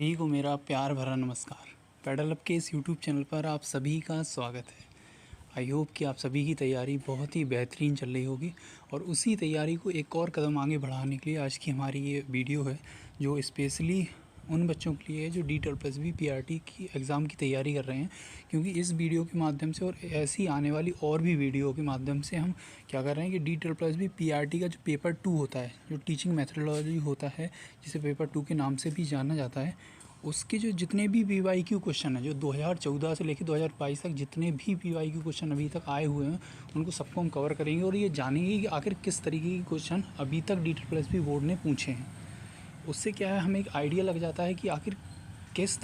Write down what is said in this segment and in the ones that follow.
सभी को मेरा प्यार भरा नमस्कार। पेडल अप के इस यूट्यूब चैनल पर आप सभी का स्वागत है। आई होप कि आप सभी की तैयारी बहुत ही बेहतरीन चल रही होगी और उसी तैयारी को एक और कदम आगे बढ़ाने के लिए आज की हमारी ये वीडियो है, जो स्पेशली उन बच्चों के लिए है जो D++ PRT की एग्ज़ाम की तैयारी कर रहे हैं। क्योंकि इस वीडियो के माध्यम से और ऐसी आने वाली और भी वीडियो के माध्यम से हम क्या कर रहे हैं कि D++ PRT का जो पेपर 2 होता है, जो टीचिंग मेथडोलॉजी होता है, जिसे पेपर 2 के नाम से भी जाना जाता है, उसके जो जितने भी PYQ क्वेश्चन हैं, जो 2014 से लेकर 2022 तक जितने भी PYQ क्वेश्चन अभी तक आए हुए हैं, उनको सबको हम कवर करेंगे और ये जानेंगे कि आखिर किस तरीके के क्वेश्चन अभी तक D++ बोर्ड ने पूछे हैं। उससे क्या है, हमें एक आइडिया लग जाता है कि आखिर किस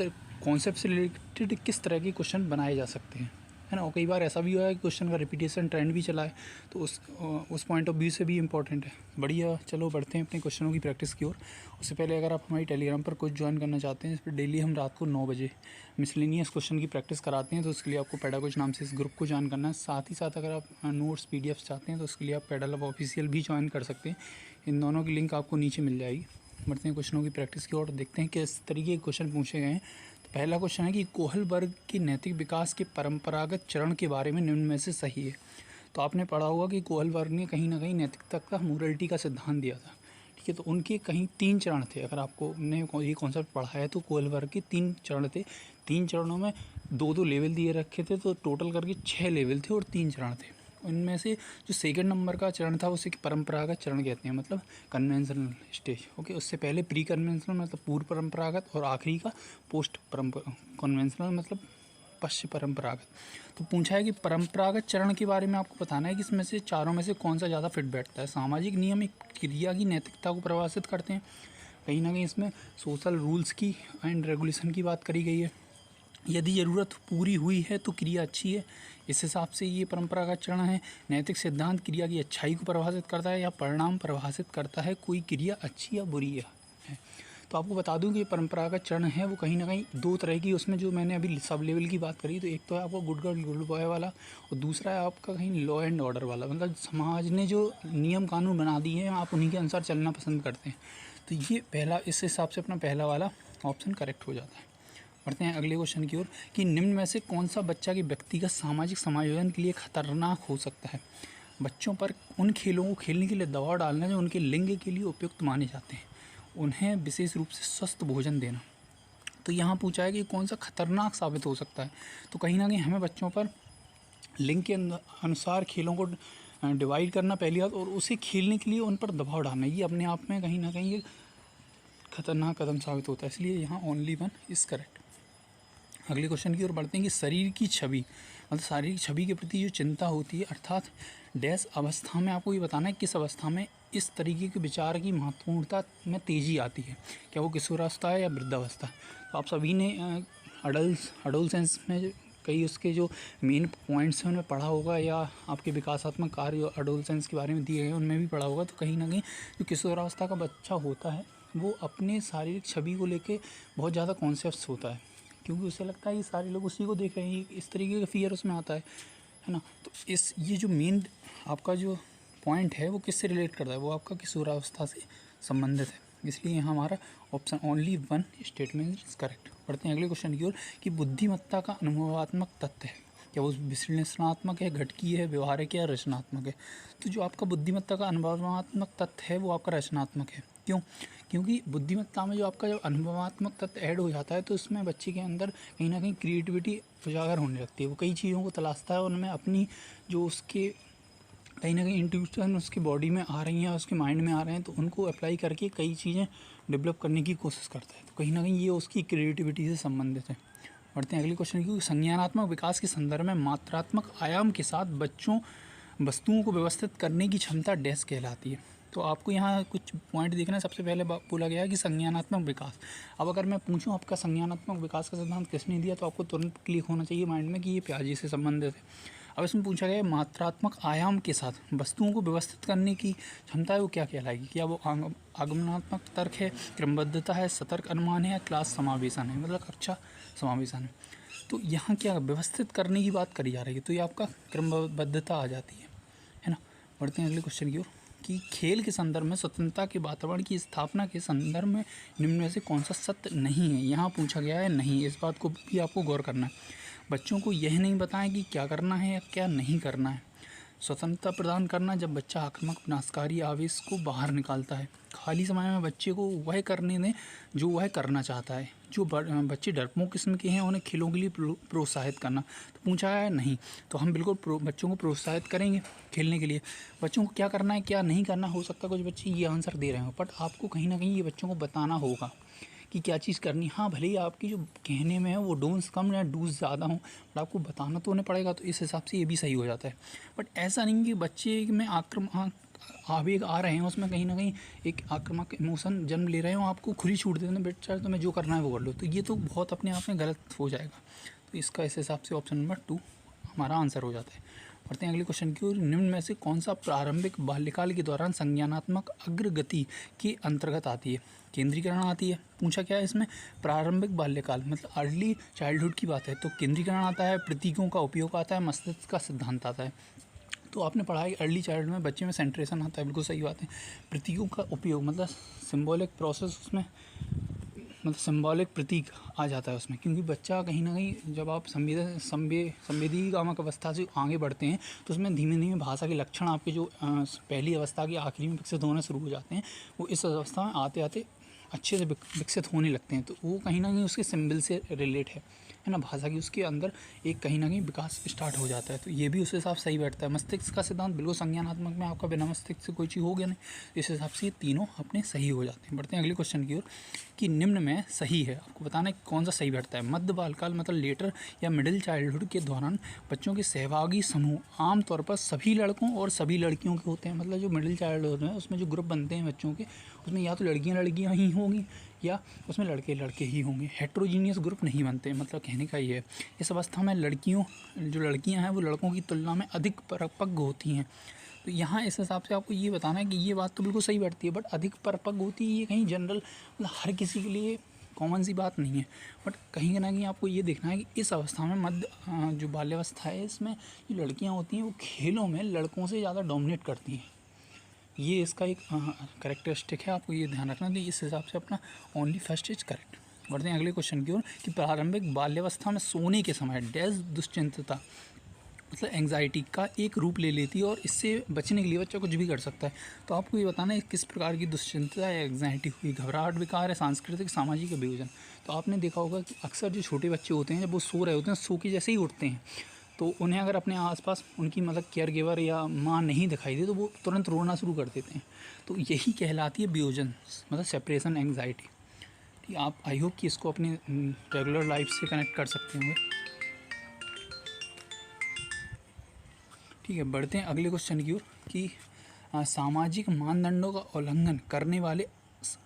कॉन्सेप्ट से रिलेटेड किस तरह के क्वेश्चन बनाए जा सकते हैं, है ना। और कई बार ऐसा भी हुआ है कि क्वेश्चन का रिपीटेशन ट्रेंड भी चला है, तो उस पॉइंट ऑफ व्यू से भी इम्पॉर्टेंट है। बढ़िया, चलो बढ़ते हैं अपने क्वेश्चनों की प्रैक्टिस की ओर। उससे पहले अगर आप हमारी टेलीग्राम पर कुछ ज्वाइन करना चाहते हैं, इस पर डेली हम रात को 9 बजे मिसलेनियस क्वेश्चन की प्रैक्टिस कराते हैं, तो उसके लिए आपको पेडागोज नाम से इस ग्रुप को ज्वाइन करना है। साथ ही साथ अगर आप नोट्स PDF चाहते हैं तो उसके लिए आप पेडल अप ऑफिशियल भी ज्वाइन कर सकते हैं। इन दोनों की लिंक आपको नीचे मिल जाएगी। बढ़ते हैं क्वेश्चनों की प्रैक्टिस की ओर, देखते हैं किस तरीके के क्वेश्चन पूछे गए हैं। तो पहला क्वेश्चन है कि कोहल वर्ग के नैतिक विकास के परंपरागत चरण के बारे में निम्न में से सही है। तो आपने पढ़ा होगा कि कोहल वर्ग ने कहीं ना कहीं नैतिकता का, मोरलिटी का सिद्धांत दिया था, ठीक है। तो उनके कहीं 3 चरण थे। अगर आपको ने ये कॉन्सेप्ट पढ़ा है तो कोहल वर्ग के 3 चरण थे। 3 चरणों में 2-2 लेवल दिए रखे थे, तो टोटल करके 6 लेवल थे और 3 चरण थे। उनमें से जो सेकंड नंबर का चरण था उसे परंपरागत चरण कहते हैं, मतलब कन्वेंशनल स्टेज। ओके, उससे पहले प्री कन्वेंशनल मतलब पूर्व परंपरागत, और आखिरी का पोस्ट कन्वेंशनल मतलब पश्चिम परंपरागत। तो पूछा है कि परंपरागत चरण के बारे में आपको बताना है कि इसमें से चारों में से कौन सा ज़्यादा फिट बैठता है। सामाजिक नियम एक क्रिया की नैतिकता को प्रभावित करते हैं। कहीं ना कहीं इसमें सोशल रूल्स की एंड रेगुलेशन की बात करी गई है। यदि ज़रूरत पूरी हुई है तो क्रिया अच्छी है, इस हिसाब से ये परंपरा का चरण है। नैतिक सिद्धांत क्रिया की अच्छाई को प्रभावित करता है या परिणाम प्रभावित करता है, कोई क्रिया अच्छी या बुरी है। तो आपको बता दूं कि ये परंपरागत चरण है वो कहीं ना कहीं 2 तरह की, उसमें जो मैंने अभी सब लेवल की बात करी, तो एक तो है आपका गुड गर्ल गुड बॉय वाला, और दूसरा है आपका कहीं लॉ एंड ऑर्डर वाला, मतलब समाज ने जो नियम कानून बना दिए हैं आप उन्हीं के अनुसार चलना पसंद करते हैं। तो ये पहला, इस हिसाब से अपना पहला वाला ऑप्शन करेक्ट हो जाता है। बढ़ते हैं अगले क्वेश्चन की ओर कि निम्न में से कौन सा बच्चा के व्यक्तिगत सामाजिक समायोजन के लिए खतरनाक हो सकता है। बच्चों पर उन खेलों को खेलने के लिए दबाव डालना जो उनके लिंग के लिए उपयुक्त माने जाते हैं, उन्हें विशेष रूप से स्वस्थ भोजन देना। तो यहाँ पूछा है कि कौन सा खतरनाक साबित हो सकता है। तो कहीं ना कहीं हमें बच्चों पर लिंग के अनुसार खेलों को डिवाइड करना पहली बात, और उसे खेलने के लिए उन पर दबाव डालना, ये अपने आप में कहीं ना कहीं एक खतरनाक कदम साबित होता है। इसलिए यहाँ ओनली 1 इज़ करेक्ट। अगले क्वेश्चन की ओर बढ़ते हैं कि शरीर की छवि, मतलब शारीरिक छवि के प्रति जो चिंता होती है, अर्थात डैश अवस्था में आपको ये बताना है किस अवस्था में इस तरीके के विचार की महत्वपूर्णता में तेज़ी आती है। क्या वो किशोरावस्था है या वृद्धावस्था। तो आप सभी ने अडोलसेंस में कई उसके जो मेन पॉइंट्स हैं उनमें पढ़ा होगा, या आपके विकासात्मक कार्य जो अडोलसेंस के बारे में दिए गए उनमें भी पढ़ा होगा। तो कहीं ना कहीं जो किशोरावस्था का बच्चा होता है वो अपने शारीरिक छवि को लेके बहुत ज़्यादा कॉन्शियस होता है, क्योंकि उसे लगता है कि सारे लोग उसी को देख रहे हैं, इस तरीके का फियर उसमें आता है ना। तो ये जो मेन आपका जो पॉइंट है वो किससे रिलेट करता है, वो आपका किशोरावस्था से संबंधित है। इसलिए यहाँ हमारा option only 1 statement is correct. पढ़ते हैं अगले क्वेश्चन की ओर कि बुद्धिमत्ता का अनुभवात्मक तथ्य है, क्या वो विश्लेषणात्मक है, घटकीय है, व्यवहारिक है या रचनात्मक है। तो जो आपका बुद्धिमत्ता का अनुभवात्मक तथ्य है वो आपका रचनात्मक है। क्यों? क्योंकि बुद्धिमत्ता में जो आपका जो अनुभवात्मक तत्व ऐड हो जाता है तो उसमें बच्चे के अंदर कहीं ना कहीं क्रिएटिविटी उजागर होने लगती है। वो कई चीज़ों को तलाशता है, उनमें अपनी जो उसके कहीं ना कहीं इंट्यूशन उसकी बॉडी में आ रही हैं, उसके माइंड में आ रहे हैं, तो उनको अप्लाई करके कई चीज़ें डेवलप करने की कोशिश करता है। तो कहीं ना कहीं ये उसकी क्रिएटिविटी से संबंधित है। बढ़ते हैं अगले क्वेश्चन की। संज्ञानात्मक विकास के संदर्भ में मात्रात्मक आयाम के साथ बच्चों वस्तुओं को व्यवस्थित करने की क्षमता डैश कहलाती है। तो आपको यहाँ कुछ पॉइंट देखना है। सबसे पहले बोला गया है कि संज्ञानात्मक विकास। अब अगर मैं पूछूं आपका संज्ञानात्मक विकास का सिद्धांत किसने दिया, तो आपको तुरंत क्लिक होना चाहिए माइंड में कि ये पियाजे से संबंधित है। अब इसमें पूछा गया है मात्रात्मक आयाम के साथ वस्तुओं को व्यवस्थित करने की क्षमता है वो क्या कहलाएगी। क्या वो आगमनात्मक तर्क है, क्रमबद्धता है, सतर्क अनुमान है या क्लास समावेशन है, मतलब कक्षा समावेशन है। तो यहाँ क्या व्यवस्थित करने की बात करी जा रही है, तो ये आपका क्रमबद्धता आ जाती है ना। बढ़ते हैं अगले क्वेश्चन की ओर। कि खेल के संदर्भ में स्वतंत्रता के वातावरण की स्थापना के संदर्भ में निम्न में से कौन सा सत्य नहीं है। यहाँ पूछा गया है नहीं, इस बात को भी आपको गौर करना है। बच्चों को यह नहीं बताएं कि क्या करना है या क्या नहीं करना है। स्वतंत्रता प्रदान करना जब बच्चा आक्रामक विनाशकारी आवेश को बाहर निकालता है। खाली समय में बच्चे को वह करने दें जो वह करना चाहता है। जो बच्चे डरपोक किस्म के हैं उन्हें खेलों के लिए प्रोत्साहित करना, तो पूछा है नहीं, तो हम बिल्कुल बच्चों को प्रोत्साहित करेंगे खेलने के लिए। बच्चों को क्या करना है क्या नहीं करना, हो सकता है कुछ बच्चे ये आंसर दे रहे हो, बट आपको कहीं ना कहीं ये बच्चों को बताना होगा कि क्या चीज़ करनी। हाँ, भले ही आपकी जो कहने में है वो डोंट्स कम या डूज ज़्यादा हों, बट आपको बताना तो उन्हें पड़ेगा, तो इस हिसाब से ये भी सही हो जाता है। बट ऐसा नहीं कि बच्चे में आवेग आ रहे हैं, उसमें कहीं ना कहीं एक आक्रामक इमोशन जन्म ले रहे हो, आपको खुली छूट देते हैं, बेटा तुम्हें जो करना है वो कर लो, तो ये तो बहुत अपने आप में गलत हो जाएगा। तो इसका इस हिसाब से ऑप्शन नंबर 2 हमारा आंसर हो जाता है। बढ़ते हैं अगले क्वेश्चन की ओर। निम्न में से कौन सा प्रारंभिक बाल्यकाल के दौरान संज्ञानात्मक अग्रगति के अंतर्गत आती है। केंद्रीकरण आती है। पूछा क्या है इसमें, प्रारंभिक बाल्यकाल मतलब अर्ली चाइल्डहुड की बात है, तो केंद्रीकरण आता है, प्रतीकों का उपयोग आता है, मस्तिष्क का सिद्धांत आता है। तो आपने पढ़ा है अर्ली चाइल्डहुड में बच्चे में सेंट्रेशन आता है, बिल्कुल सही बात है। प्रतीकों का उपयोग मतलब सिंबॉलिक प्रोसेस, उसमें मतलब सिंबॉलिक प्रतीक आ जाता है उसमें, क्योंकि बच्चा कहीं ना कहीं जब आप संवेदीकामक अवस्था से आगे बढ़ते हैं तो उसमें धीमे धीमे भाषा के लक्षण आपके जो पहली अवस्था के आखिरी में विकसित होना शुरू हो जाते हैं, वो इस अवस्था में आते आते अच्छे से विकसित होने लगते हैं। तो वो कहीं ना कहीं उसके सिंबल से रिलेट है ना, भाषा की उसके अंदर एक कहीं ना कहीं विकास स्टार्ट हो जाता है। तो ये भी उस हिसाब से सही बैठता है। मस्तिष्क का सिद्धांत बिल्कुल संज्ञानात्मक में आपका बिना मस्तिष्क से कोई चीज़ हो गया नहीं, इस हिसाब से ये तीनों अपने सही हो जाते हैं। बढ़ते हैं अगले क्वेश्चन की ओर कि निम्न में सही है, आपको बताना है कौन सा सही बैठता है। मध्य बालकाल मतलब लेटर या मिडिल चाइल्डहुड के दौरान बच्चों के सहभागी समूह आमतौर पर सभी लड़कों और सभी लड़कियों के होते हैं। मतलब जो मिडिल चाइल्डहुड है उसमें जो ग्रुप बनते हैं बच्चों के, उसमें या तो लड़कियाँ ही होंगी या उसमें लड़के ही होंगे। हेट्रोजीनियस ग्रुप नहीं बनते, मतलब कहने का ये है। इस अवस्था में जो लड़कियां हैं वो लड़कों की तुलना में अधिक परिपक्व होती हैं। तो यहाँ इस हिसाब से आपको ये बताना है कि ये बात तो बिल्कुल सही बैठती है, बट अधिक परिपक्व होती है ये कहीं जनरल मतलब हर किसी के लिए कॉमन सी बात नहीं है। बट कहीं ना कहीं आपको ये देखना है कि इस अवस्था में मध्य जो बाल्यावस्था है इसमें जो लड़कियाँ होती हैं वो खेलों में लड़कों से ज़्यादा डोमिनेट करती हैं। ये इसका एक करेक्टरिस्टिक है, आपको ये ध्यान रखना। तो इस हिसाब से अपना ओनली फर्स्ट इज करेक्ट। बढ़ते हैं अगले क्वेश्चन की ओर कि प्रारंभिक बाल्यावस्था में सोने के समय डैश दुश्चिंतता मतलब एंग्जाइटी का एक रूप ले लेती है और इससे बचने के लिए बच्चा कुछ भी कर सकता है। तो आपको ये बताना है किस प्रकार की दुश्चिंतता या एंग्जाइटी हुई, घबराहट, विकार है, सांस्कृतिक सामाजिक अभियोजन। तो आपने देखा होगा कि अक्सर जो छोटे बच्चे होते हैं जब वो सो रहे होते हैं, सो के जैसे ही उठते हैं, तो उन्हें अगर अपने आसपास उनकी मतलब केयर गिवर या माँ नहीं दिखाई दे तो वो तुरंत रोना शुरू कर देते हैं। तो यही कहलाती है वियोजन मतलब सेपरेशन एंग्जाइटी। ठीक, आप आई होप कि इसको अपने रेगुलर लाइफ से कनेक्ट कर सकते होंगे। ठीक है, बढ़ते हैं अगले क्वेश्चन की ओर कि सामाजिक मानदंडों का उल्लंघन करने वाले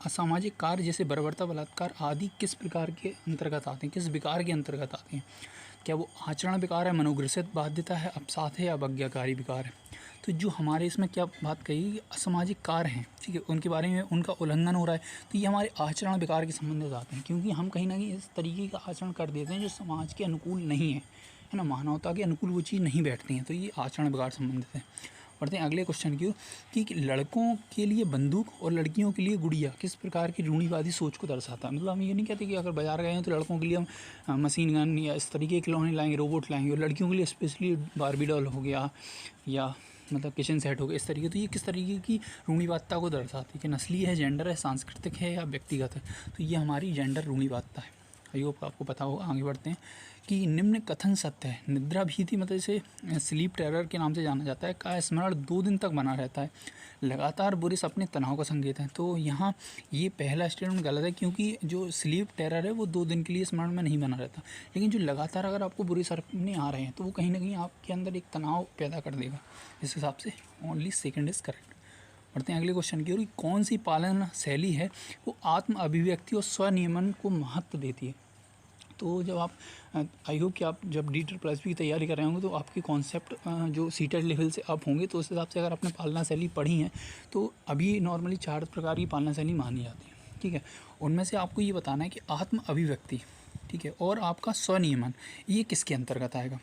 असामाजिक कार्य जैसे बर्बरता, बलात्कार आदि किस प्रकार के अंतर्गत आते हैं, किस विकार के अंतर्गत आते हैं। क्या वो आचरण विकार है, मनोग्रसित बाध्यता है, अपसाद है या अवज्ञाकारी विकार है। तो जो हमारे इसमें क्या बात कही कि असामाजिक कार्य हैं, ठीक है, उनके बारे में उनका उल्लंघन हो रहा है, तो ये हमारे आचरण विकार के संबंधित आते हैं, क्योंकि हम कहीं ना कहीं इस तरीके का आचरण कर देते हैं जो समाज के अनुकूल नहीं है ना, मानवता के अनुकूल वो चीज़ नहीं बैठती हैं, तो ये आचरण विकार संबंधित है। बढ़ते हैं अगले क्वेश्चन की कि लड़कों के लिए बंदूक और लड़कियों के लिए गुड़िया किस प्रकार की रूढ़िवादी सोच को दर्शाता है। मतलब हम ये नहीं कहते कि अगर बाजार गए हैं तो लड़कों के लिए हम मशीन गन या इस तरीके के खिलौने लाएंगे, रोबोट लाएंगे, और लड़कियों के लिए स्पेशली बारबी डॉल हो गया या मतलब किचन सेट हो गया, इस तरीके। तो ये किस तरीके की रूढ़िवादिता को दर्शाती है कि नस्लीय है, जेंडर है, सांस्कृतिक है या व्यक्तिगत है। तो ये हमारी जेंडर रूढ़िवादिता है। आई होप आपको पता होगा। आगे बढ़ते हैं कि निम्न कथन सत्य है। निद्रा भीति मतलब इसे स्लीप टेरर के नाम से जाना जाता है का स्मरण 2 दिन तक बना रहता है, लगातार बुरे सपने तनाव का संकेत है। तो यहाँ ये पहला स्टेटमेंट गलत है, क्योंकि जो स्लीप टेरर है वो 2 दिन के लिए स्मरण में नहीं बना रहता, लेकिन जो लगातार अगर आपको बुरे सपने आ रहे हैं तो वो कहीं ना कहीं आपके अंदर एक तनाव पैदा कर देगा। इस हिसाब से ओनली सेकेंड इज करेक्ट। बढ़ते हैं अगले क्वेश्चन की ओर। कौन सी पालन शैली है वो आत्म अभिव्यक्ति और स्वनियमन को महत्व देती है। तो जब आप आई होप कि आप जब D++ की तैयारी कर रहे होंगे तो आपके कॉन्सेप्ट जो सीटेड लेवल से अप होंगे, तो उस हिसाब से अगर आपने पालना शैली पढ़ी है तो अभी नॉर्मली 4 प्रकार की पालना शैली मानी जाती है। ठीक है, उनमें से आपको ये बताना है कि आत्म अभिव्यक्ति, ठीक है, और आपका स्वनियमन ये किसके अंतर्गत आएगा।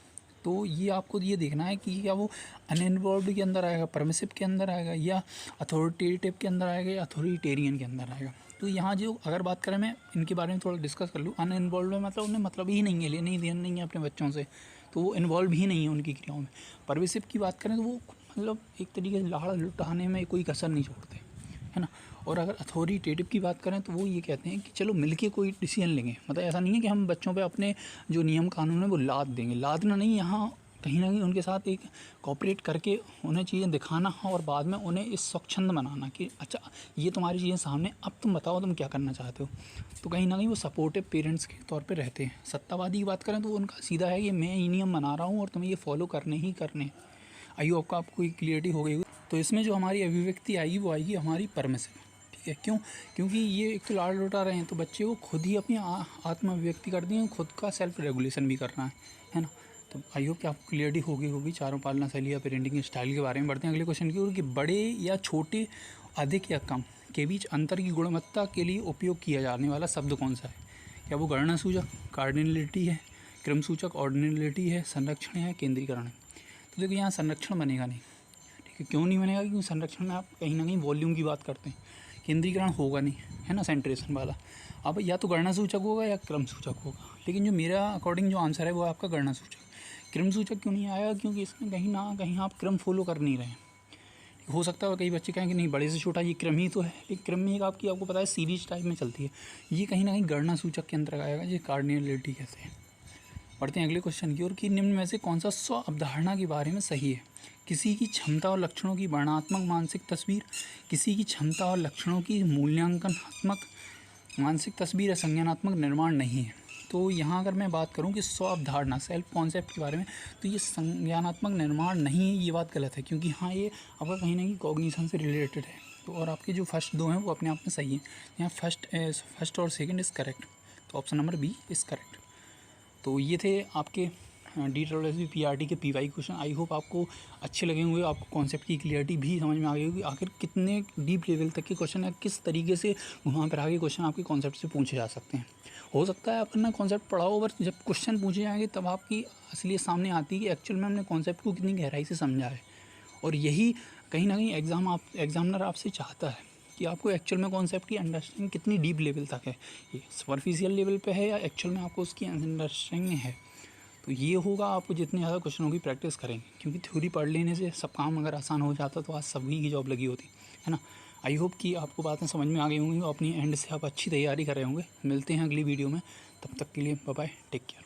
तो ये आपको ये देखना है कि क्या वो अनइन्वॉल्व्ड के अंदर आएगा, परमिसिव के अंदर आएगा, या अथॉरिटेटिव के अंदर आएगा, या अथॉरिटेरियन के अंदर आएगा। तो यहाँ जो अगर बात करें, मैं इनके बारे में थोड़ा डिस्कस कर लूँ। अनइन्वॉल्व में मतलब उन्हें मतलब ही नहीं है, लेने ही देना नहीं है अपने बच्चों से, तो वो इन्वॉल्व ही नहीं है उनकी क्रियाओं में। परमिसिव की बात करें तो वो मतलब एक तरीके से लाड़ लुटाने में कोई कसर नहीं छोड़ते, है ना। और अगर अथॉरिटेटिव की बात करें तो वो ये कहते हैं कि चलो मिलके कोई डिसीजन लेंगे। मतलब ऐसा नहीं है कि हम बच्चों पे अपने जो नियम कानून है वो लाद देंगे, लादना नहीं, यहाँ कहीं ना कहीं उनके साथ एक कोऑपरेट करके उन्हें चीज़ें दिखाना और बाद में उन्हें इस स्वच्छंद बनाना कि अच्छा ये तुम्हारी चीज़ें सामने, अब तुम बताओ तुम क्या करना चाहते हो। तो कहीं ना कहीं वो सपोर्टिव पेरेंट्स के तौर पे रहते हैं। सत्तावादी की बात करें तो उनका सीधा है कि मैं ये नियम बना रहा हूँ और तुम्हें ये फॉलो करने ही करने। आई होप आपको क्लियरिटी हो गई। तो इसमें जो हमारी अभिव्यक्ति आएगी वो आएगी हमारी परमिसिव। ठीक है, क्यों? क्योंकि ये एक तो लाड़ लुटा रहे हैं, तो बच्चे को खुद ही अपनी आत्म अभिव्यक्ति कर दी है, खुद का सेल्फ रेगुलेशन भी करना है ना। तो आई होप कि आपको क्लियरिटी होगी चारों पालना शैली या पेरेंटिंग स्टाइल के बारे में। बढ़ते हैं अगले क्वेश्चन की ओर कि बड़े या छोटे, अधिक या कम के बीच अंतर की गुणवत्ता के लिए उपयोग किया जाने वाला शब्द कौन सा है? क्या वो गणना सूचक, कार्डिनलिटी है, क्रम सूचक ऑर्डिनलिटी है, संरक्षण है, केंद्रीकरण है? तो देखिए यहाँ संरक्षण बनेगा नहीं। ठीक है, क्यों नहीं बनेगा? क्योंकि संरक्षण में आप कहीं ना कहीं वॉल्यूम की बात करते हैं, केंद्रीकरण होगा नहीं, है ना, सेंट्रेशन वाला। अब या तो गणना सूचक होगा या क्रम सूचक होगा, लेकिन जो मेरा अकॉर्डिंग जो आंसर है वो आपका गणना सूचक। क्रम सूचक क्यों नहीं आएगा? क्योंकि इसमें कहीं ना कहीं आप क्रम फॉलो कर नहीं रहे हैं। हो सकता है कई बच्चे कहें कि नहीं बड़े से छोटा ये क्रम ही तो है, लेकिन क्रम में एक आपको पता है सीरीज टाइप में चलती है, ये कहीं ना कहीं गणना सूचक के अंदर आएगा, ये कार्डिनलिटी कहते हैं। बढ़ते हैं अगले क्वेश्चन की ओर कि निम्न में से कौन सा स्व अवधारणा के बारे में सही है? किसी की क्षमता और लक्षणों की वर्णनात्मक मानसिक तस्वीर, किसी की क्षमता और लक्षणों की मूल्यांकनात्मक मानसिक तस्वीर या संज्ञानात्मक निर्माण नहीं है। तो यहाँ अगर मैं बात करूँ कि स्व अवधारणा सेल्फ कॉन्सेप्ट के बारे में, तो ये संज्ञानात्मक निर्माण नहीं है, ये बात गलत है, क्योंकि हाँ ये आपका कहीं ना कहीं कॉग्निशन से रिलेटेड है। तो और आपके जो फर्स्ट दो हैं वो अपने आप में सही हैं। यहाँ फर्स्ट और सेकंड इज़ करेक्ट, तो option number B is correct. तो ये थे आपके DSSB PRT के PY क्वेश्चन। आई होप आपको अच्छे लगे होंगे, आपको कॉन्सेप्ट की क्लियरिटी भी समझ में आ गई होगी, आखिर कितने डीप लेवल तक के क्वेश्चन है, किस तरीके से घुमा फिरा के क्वेश्चन आपके कॉन्सेप्ट से पूछे जा सकते हैं। हो सकता है अपन ना कॉन्सेप्ट पढ़ा हो, बट जब क्वेश्चन पूछे जाएंगे तब आपकी असलियत सामने आती है कि एक्चुअल में हमने कॉन्सेप्ट को कितनी गहराई से समझा है। और यही कहीं ना कहीं एग्जामिनर आपसे चाहता है कि आपको एक्चुअल में कॉन्सेप्ट की अंडरस्टैंडिंग कितनी डीप लेवल तक है, ये सुपरफिशियल लेवल पे है या एक्चुअल में आपको उसकी अंडरस्टैंडिंग है। तो ये होगा आपको जितने ज़्यादा क्वेश्चनों की प्रैक्टिस करेंगे, क्योंकि थ्योरी पढ़ लेने से सब काम अगर आसान हो जाता तो आज सभी की जॉब लगी होती, है ना। आई होप कि आपको बातें समझ में आ गई होंगी और अपनी एंड से आप अच्छी तैयारी कर रहे होंगे। मिलते हैं अगली वीडियो में, तब तक के लिए बाय बाय, टेक केयर।